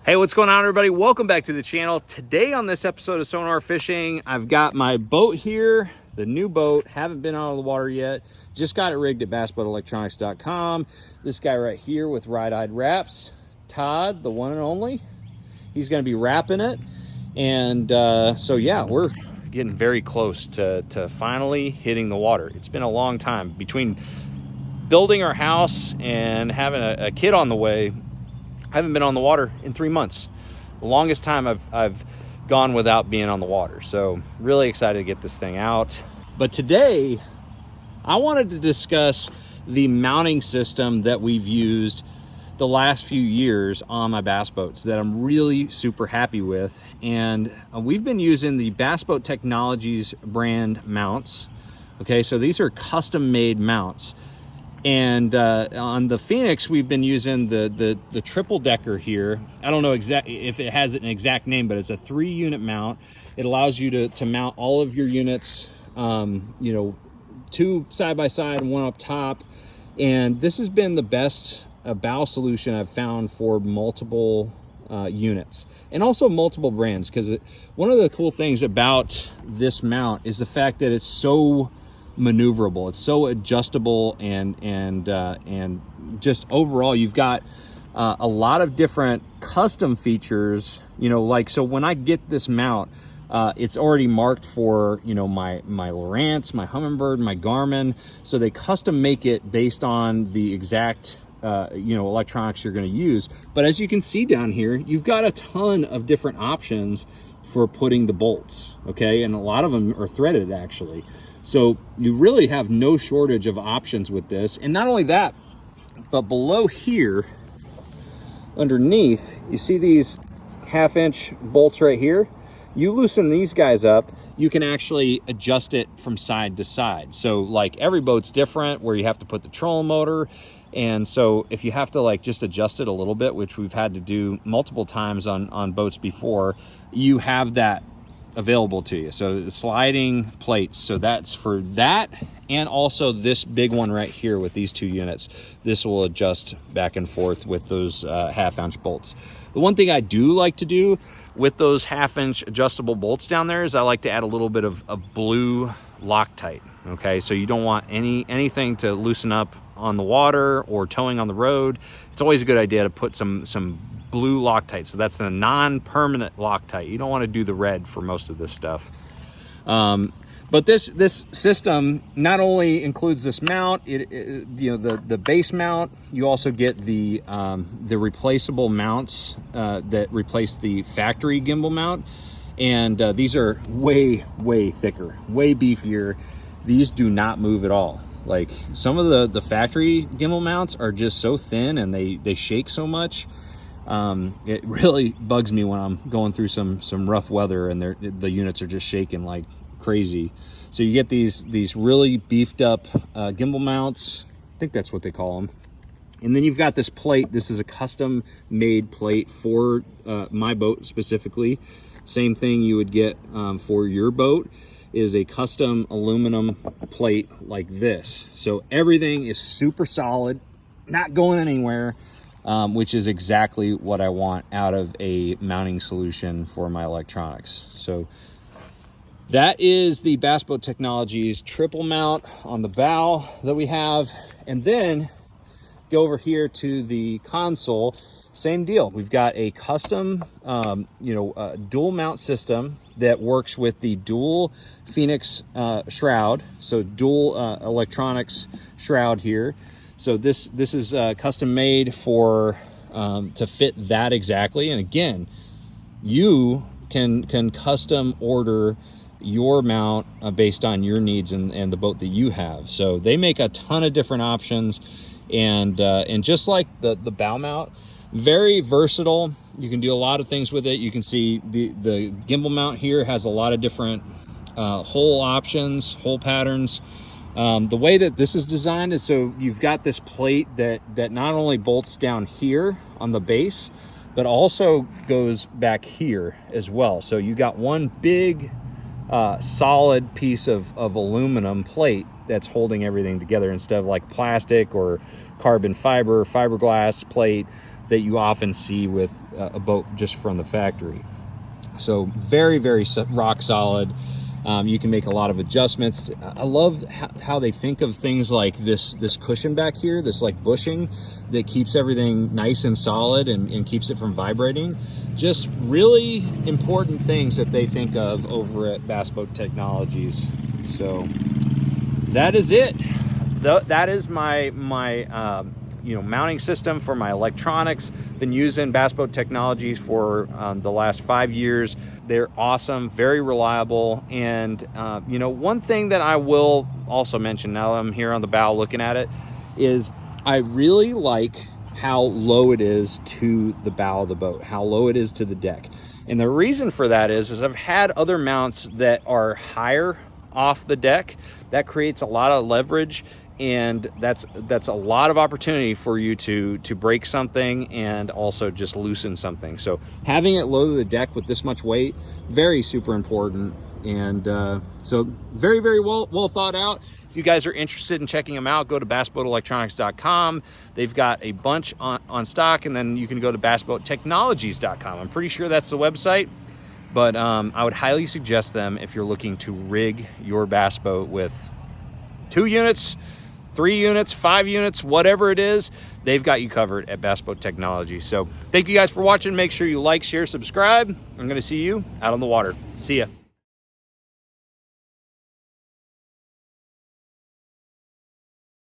Hey, what's going on, everybody? Welcome back to the channel. Today on this episode of Sonar Fishing, I've got my boat here, the new boat. Haven't been out of the water yet. Just got it rigged at bassboatelectronics.com. This guy right here with Ride-Eyed Wraps, Todd, the one and only. He's going to be wrapping it. And so yeah, we're getting very close to finally hitting the water. It's been a long time between building our house and having a kid on the way. I haven't been on the water in 3 months. The longest time I've gone without being on the water. So really excited to get this thing out. But today I wanted to discuss the mounting system that we've used the last few years on my bass boats that I'm really super happy with. And we've been using the Bass Boat Technologies brand mounts. Okay, so these are custom made mounts. And on the Phoenix, we've been using the triple decker here. I don't know exactly if it has an exact name, but it's a 3-unit mount. It allows you to mount all of your units, you know, 2 side by side and 1 up top. And this has been the best bow solution I've found for multiple units and also multiple brands. Because one of the cool things about this mount is the fact that it's so maneuverable, it's so adjustable, and just overall you've got a lot of different custom features, you know, like, so when I get this mount, it's already marked for, you know, my Lowrance, my Humminbird, my Garmin. So they custom make it based on the exact you know, electronics you're going to use. But as you can see down here, you've got a ton of different options for putting the bolts, okay, and a lot of them are threaded actually. So you really have no shortage of options with this. And not only that, but below here, underneath, you see these 1/2-inch bolts right here? You loosen these guys up, you can actually adjust it from side to side. So like every boat's different where you have to put the trolling motor. And so if you have to like just adjust it a little bit, which we've had to do multiple times on boats before, you have that available to you. So the sliding plates, so that's for that. And also this big one right here with these 2 units, this will adjust back and forth with those 1/2-inch bolts. The one thing I do like to do with those 1/2-inch adjustable bolts down there is I like to add a little bit of blue Loctite. Okay, so you don't want anything to loosen up on the water or towing on the road. It's always a good idea to put some blue Loctite. So that's the non-permanent Loctite. You don't want to do the red for most of this stuff. But this system not only includes this mount, you know, the base mount. You also get the replaceable mounts that replace the factory gimbal mount, and these are way thicker, way beefier. These do not move at all. Like some of the factory gimbal mounts are just so thin and they shake so much. It really bugs me when I'm going through some rough weather and the units are just shaking like crazy. So you get these really beefed up gimbal mounts. I think that's what they call them. And then you've got this plate. This is a custom made plate for my boat specifically. Same thing you would get for your boat is a custom aluminum plate like this. So everything is super solid, not going anywhere. Which is exactly what I want out of a mounting solution for my electronics. So that is the Bass Boat Technologies triple mount on the bow that we have. And then go over here to the console, same deal. We've got a custom, you know, dual mount system that works with the dual Phoenix shroud. So dual electronics shroud here. So this is custom made for to fit that exactly. And again, you can custom order your mount based on your needs and the boat that you have. So they make a ton of different options, and just like the bow mount, very versatile. You can do a lot of things with it. You can see the gimbal mount here has a lot of different hole options, hole patterns. The way that this is designed is so you've got this plate that not only bolts down here on the base, but also goes back here as well. So you got one big solid piece of aluminum plate that's holding everything together instead of like plastic or carbon fiber, fiberglass plate that you often see with a boat just from the factory. So very, very rock solid. You can make a lot of adjustments. I love how they think of things like this cushion back here, this like bushing that keeps everything nice and solid and keeps it from vibrating. Just really important things that they think of over at Bass Boat Technologies. So that is it. That is my mounting system for my electronics. Been using Bass Boat Technologies for the last 5 years. They're awesome, very reliable. And one thing that I will also mention, now that I'm here on the bow looking at it, is I really like how low it is to the bow of the boat, how low it is to the deck. And the reason for that is I've had other mounts that are higher off the deck. That creates a lot of leverage, and that's a lot of opportunity for you to break something and also just loosen something. So having it low to the deck with this much weight, very super important. And so very, very well thought out. If you guys are interested in checking them out, go to bassboatelectronics.com. They've got a bunch on stock, and then you can go to bassboattechnologies.com. I'm pretty sure that's the website. But I would highly suggest them if you're looking to rig your bass boat with 2 units, 3 units, 5 units, whatever it is. They've got you covered at Bass Boat Technology. So thank you guys for watching. Make sure you like, share, subscribe. I'm going to see you out on the water. See ya.